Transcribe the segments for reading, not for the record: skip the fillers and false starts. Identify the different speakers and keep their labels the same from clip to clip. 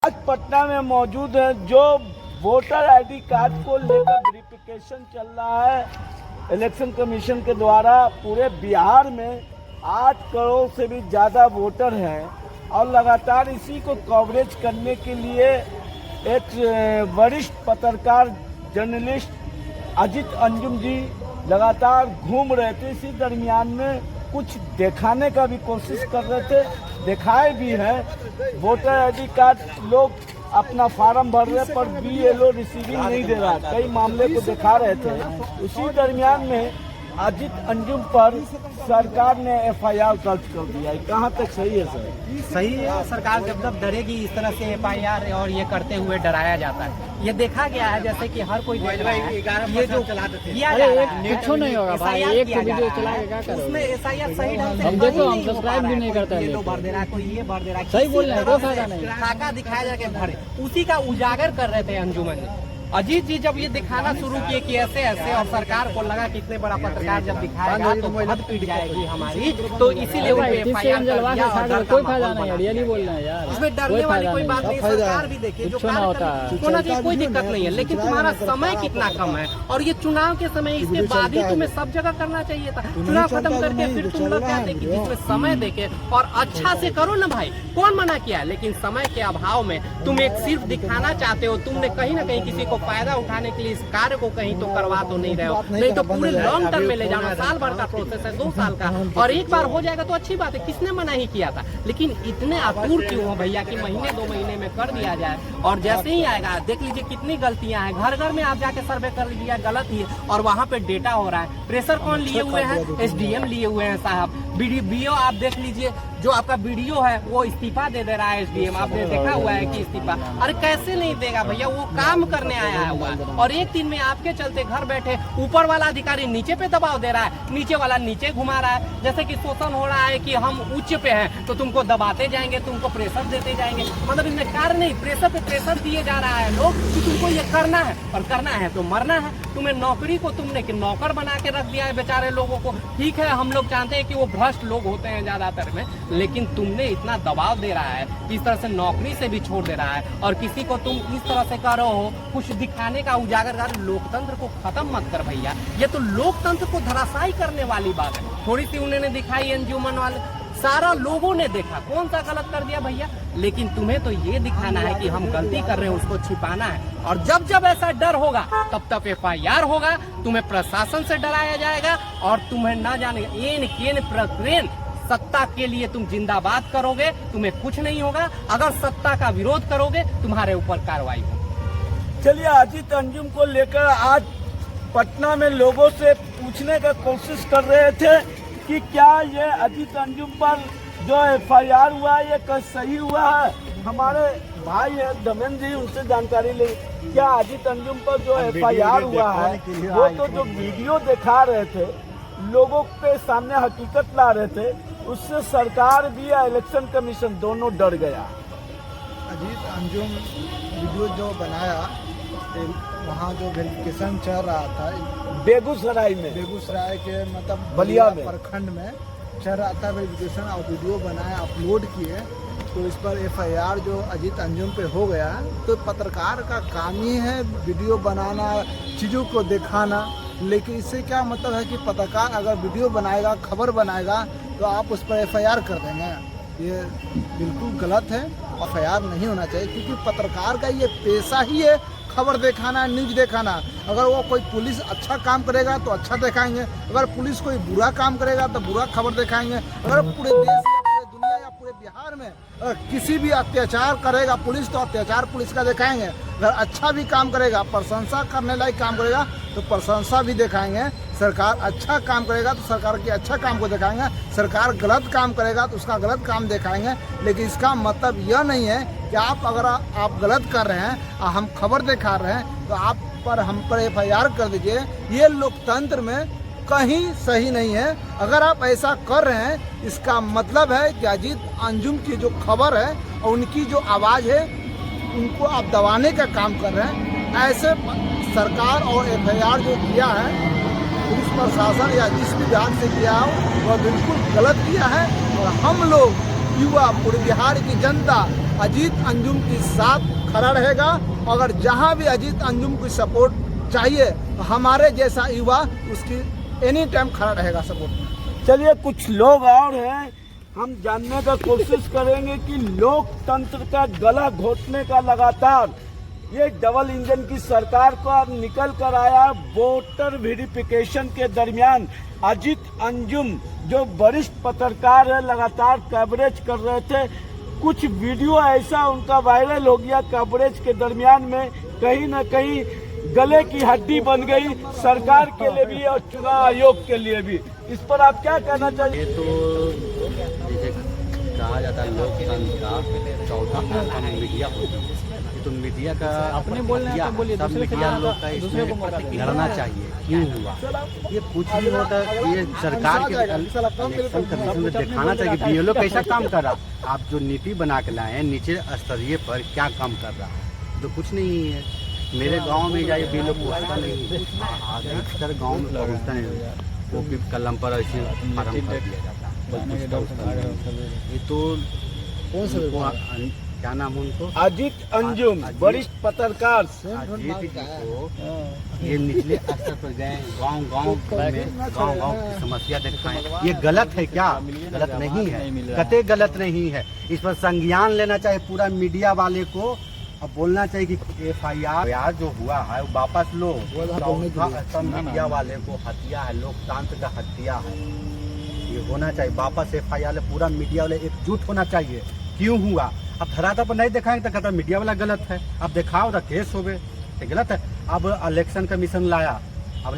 Speaker 1: आज पटना में मौजूद है जो वोटर आईडी कार्ड को लेकर वेरिफिकेशन चल रहा है इलेक्शन कमीशन के द्वारा। पूरे बिहार में 8 करोड़ से भी ज़्यादा वोटर हैं और लगातार इसी को कवरेज करने के लिए एक वरिष्ठ पत्रकार जर्नलिस्ट अजीत अंजुम जी लगातार घूम रहे थे। इसी दरमियान में कुछ दिखाने का भी कोशिश कर रहे थे, दिखाए भी हैं। वोटर आईडी कार्ड लोग अपना फार्म भर रहे पर BLO रिसीविंग नहीं दे रहा, कई मामले को दिखा रहे थे। उसी दरमियान में अजीत अंजुम पर सरकार ने FIR दर्ज कर दिया है। कहाँ तक सही है सर?
Speaker 2: सही है। सरकार जब डरेगी इस तरह से FIR और ये करते हुए डराया जाता है। ये देखा गया है जैसे कि हर कोई देख रहा है ये जो किया जा रहा है
Speaker 3: कुछ नहीं होगा भाई, एक तो वीडियो चला के क्या करोगे?
Speaker 2: उसमें SIR सही ढंग से
Speaker 3: हम देखो, हम सब्सक्राइब भी नहीं करते हैं।
Speaker 2: ये भर दे रहा है, कोई ये भर दे रहा है,
Speaker 3: सही बोल रहे हैं, कोई फायदा नहीं।
Speaker 2: खाका दिखाया जाके भरे, उसी का उजागर कर रहे थे अंजुमन जी। अजीत जी जब ये दिखाना शुरू किए कि ऐसे ऐसे, और सरकार को लगा कि इतने बड़ा पत्रकार जब दिखाएगा तो हद पीट जाएगी हमारी, तो इसीलिए
Speaker 3: कोई फायदा नहीं है। रियली बोल रहे हैं यार,
Speaker 2: इसमें डरने वाली कोई बात नहीं। सरकार भी देखिए जो
Speaker 3: ना होता है,
Speaker 2: होना चाहिए, कोई दिक्कत नहीं है, लेकिन तुम्हारा समय कितना कम है और ये चुनाव के समय इसके बाद ही तुम्हें सब जगह करना चाहिए था। चुनाव खत्म करके फिर तुम लोग कहते कि जिसमें समय देके और अच्छा से करो ना भाई, कौन मना किया? लेकिन समय के अभाव में तुम एक सिर्फ दिखाना चाहते हो। तुमने कहीं ना कहीं किसी को फायदा उठाने के लिए इस कार्य को कहीं तो करवा तो नहीं रहे हो, नहीं तो पूरे लॉन्ग टर्म में ले जाना। साल भर का प्रोसेस है, 2 साल का, और एक बार हो जाएगा तो अच्छी बात है, किसने मना ही किया था। लेकिन इतने आतुर क्यों हो भैया कि महीने 2 महीने में कर दिया जाए, और जैसे ही आएगा देख लीजिए कितनी गलतियां हैं। घर घर में आप जाके सर्वे कर लीजिए, गलत ही है, और वहाँ पे डेटा हो रहा है। प्रेशर कौन लिए हुए हैं? SDM लिए हुए हैं साहब। BO आप देख लीजिए, जो आपका BDO है वो इस्तीफा दे रहा है। SDM आपने देखा हुआ है कि इस्तीफा, अरे कैसे नहीं देगा भैया, वो काम करने आया हुआ है। और एक दिन में आपके चलते घर बैठे ऊपर वाला अधिकारी नीचे पे दबाव दे रहा है, नीचे वाला नीचे घुमा रहा है। जैसे कि शोषण हो रहा है कि हम उच्च पे हैं तो तुमको दबाते जाएंगे, तुमको प्रेशर देते जाएंगे। मतलब इसमें कार्य नहीं, प्रेशर पे प्रेशर दिए जा रहा है लोग कि तुमको ये करना है, और करना है तो मरना है। तुम्हें नौकरी को तुमने कि नौकर बना के रख दिया है बेचारे लोगों को। ठीक है, हम लोग जानते हैं कि वो भ्रष्ट लोग होते हैं ज्यादातर में, लेकिन तुमने इतना दबाव दे रहा है, इस तरह से नौकरी से भी छोड़ दे रहा है, और किसी को तुम इस तरह से कर रहे हो कुछ दिखाने का उजागर कर। लोकतंत्र को खत्म मत कर भैया, ये तो लोकतंत्र को धराशायी करने वाली बात है। थोड़ी सी उन्होंने दिखाई अंजुमन वाले, सारा लोगों ने देखा, कौन सा गलत कर दिया भैया। लेकिन तुम्हें तो ये दिखाना है कि हम गलती कर रहे हैं, उसको छिपाना है। और जब जब ऐसा डर होगा तब FIR होगा, तुम्हें प्रशासन से डराया जाएगा, और तुम्हें ना जाने एन केन प्रक्रेन सत्ता के लिए तुम जिंदाबाद करोगे, तुम्हें कुछ नहीं होगा। अगर सत्ता का विरोध करोगे तुम्हारे ऊपर कार्रवाई होगी।
Speaker 1: चलिए, अजीत अंजुम को लेकर आज पटना में लोगों से पूछने का कोशिश कर रहे थे कि क्या ये अजीत अंजुम पर जो FIR हुआ है ये सही हुआ है। हमारे भाई है धमेंद्र जी, उनसे जानकारी ले। क्या अजीत अंजुम पर जो FIR हुआ है वो तो जो वीडियो दिखा रहे थे, लोगों के सामने हकीकत ला रहे थे, उससे सरकार भी या इलेक्शन कमीशन दोनों डर गया।
Speaker 4: अजीत अंजुम वीडियो जो बनाया, वहाँ जो वेरिफिकेशन चल रहा था
Speaker 1: बेगूसराय
Speaker 4: के मतलब
Speaker 1: बलिया में
Speaker 4: प्रखंड में चल रहा था वेरिफिकेशन, और वीडियो बनाया अपलोड किए, तो इस पर FIR जो अजीत अंजुम पे हो गया। तो पत्रकार का काम ही है वीडियो बनाना, चीज़ों को दिखाना। लेकिन इससे क्या मतलब है कि पत्रकार अगर वीडियो बनाएगा, खबर बनाएगा, तो आप उस पर FIR कर देंगे? ये बिल्कुल गलत है। FIR नहीं होना चाहिए, क्योंकि पत्रकार का ये पेशा ही है खबर दिखाना, न्यूज दिखाना। अगर वो कोई पुलिस अच्छा काम करेगा तो अच्छा दिखाएंगे, अगर पुलिस कोई बुरा काम करेगा तो बुरा खबर दिखाएंगे। अगर पूरे देश या पूरे दुनिया या पूरे बिहार में किसी भी अत्याचार करेगा पुलिस, तो अत्याचार पुलिस का दिखाएंगे। अगर अच्छा भी काम करेगा, प्रशंसा करने लायक काम करेगा तो प्रशंसा भी दिखाएंगे। सरकार अच्छा काम करेगा तो सरकार के अच्छा काम को दिखाएंगे, सरकार गलत काम करेगा तो उसका गलत काम दिखाएंगे। लेकिन इसका मतलब यह नहीं है कि अगर आप गलत कर रहे हैं और हम खबर दिखा रहे हैं तो आप पर हम पर FIR कर दीजिए। ये लोकतंत्र में कहीं सही नहीं है। अगर आप ऐसा कर रहे हैं, इसका मतलब है कि अजीत अंजुम की जो खबर है और उनकी जो आवाज़ है, उनको आप दबाने का काम कर रहे हैं। ऐसे सरकार और FIR जो किया है पुलिस प्रशासन या जिस विभाग से किया हो, वह बिल्कुल गलत किया है। और हम लोग युवा, पूरे बिहार की जनता अजीत अंजुम के साथ खड़ा रहेगा। अगर जहां भी अजीत अंजुम की सपोर्ट चाहिए तो हमारे जैसा युवा उसकी एनी टाइम खड़ा रहेगा सपोर्ट में।
Speaker 1: चलिए कुछ लोग और हैं, हम जानने का कोशिश करेंगे कि लोकतंत्र का गला घोटने का लगातार ये डबल इंजन की सरकार का निकल कर आया। वोटर वेरिफिकेशन के दरमियान अजीत अंजुम जो वरिष्ठ पत्रकार है लगातार कवरेज कर रहे थे। कुछ वीडियो ऐसा उनका वायरल हो गया कवरेज के दरमियान में, कहीं ना कहीं गले की हड्डी बन गई सरकार के लिए भी और चुनाव आयोग के लिए भी। इस पर आप क्या कहना चाहिए?
Speaker 5: ये तो जैसे कहा जाता है लोकतंत्र का चौथा स्तंभ मीडिया होती है। ये तो मीडिया का
Speaker 3: अपने बोलने हैं तो बोलिए,
Speaker 5: सब
Speaker 3: दूसरे
Speaker 5: मीडिया
Speaker 3: खिलाफ
Speaker 5: लोग का
Speaker 3: दूसरे को
Speaker 5: इसमें
Speaker 3: मत
Speaker 5: लड़ना चाहिए। क्यों हुआ ये कुछ भी होता है, ये सरकार के इलेक्शन कमीशन में दिखाना चाहिए कि बीएलओ कैसा काम कर रहा। आप जो नीति बना के लाए हैं नीचे स्तरीय पर क्या काम कर रहा है, तो कुछ नहीं है। मेरे गांव में जाइए बीएलओ पहुँचता नहीं, अधिकतर गाँव में पहुँचता नहीं, वो भी कलम पर ऐसे फार्म भर दिया जाता है। ये तो
Speaker 4: कौन सा
Speaker 5: क्या नाम है उनको,
Speaker 1: अजीत अंजुम वरिष्ठ पत्रकार
Speaker 5: अजीत जी को ये निचले स्तर पर गए, गांव की समस्या दिखाएं। ये गलत है क्या? गलत नहीं है, कतई गलत नहीं है। इस पर संज्ञान लेना चाहिए पूरा मीडिया वाले को। अब बोलना चाहिए कि एफआईआर जो हुआ है वो वापस लो। सब मीडिया वाले को हत्या है, लोकतंत्र का हत्या है। ये होना चाहिए वापस एफआईआर, पूरा मीडिया वाले एकजुट होना चाहिए। क्यों हुआ? अब धरातल पर नहीं दिखाएंगे तो कहता मीडिया वाला गलत है। अब दिखाओ तो केस हो गए, गलत है। अब इलेक्शन कमीशन लाया, अब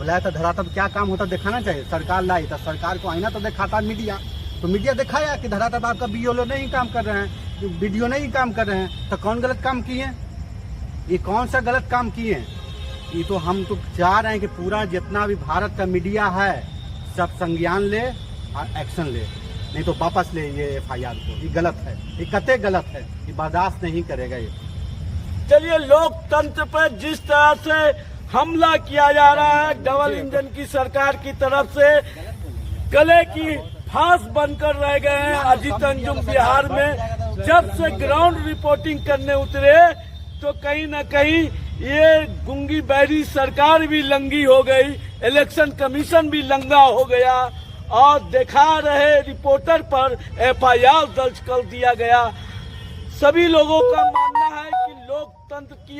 Speaker 5: लाया तो धरातल क्या काम होता दिखाना चाहिए। सरकार लाई तो सरकार को आईना तो दिखाता मीडिया, तो मीडिया दिखाया कि धरातल पर आपका बीएलओ नहीं काम कर रहे हैं, वीडियो नहीं काम कर रहे हैं, तो कौन गलत काम किए? ये कौन सा गलत काम किए? ये तो हम तो चाह रहे हैं कि पूरा जितना भी भारत का मीडिया है सब संज्ञान ले और एक्शन ले, नहीं तो वापस ले ये एफआईआर को। ये गलत है, ये कतई गलत है, ये बर्दाश्त नहीं करेगा ये।
Speaker 1: चलिए लोकतंत्र पर जिस तरह से हमला किया जा रहा है डबल इंजन की सरकार की तरफ से, गले की फांस बनकर रह गए हैं अजीत अंजुम। बिहार में जब से ग्राउंड रिपोर्टिंग करने उतरे तो कहीं ना कहीं ये गुंगी बैरी सरकार भी लंगी हो गई, इलेक्शन कमीशन भी लंगा हो गया और दिखा रहे रिपोर्टर पर एफआईआर दर्ज कर दिया गया। सभी लोगों का मानना है कि लोकतंत्र की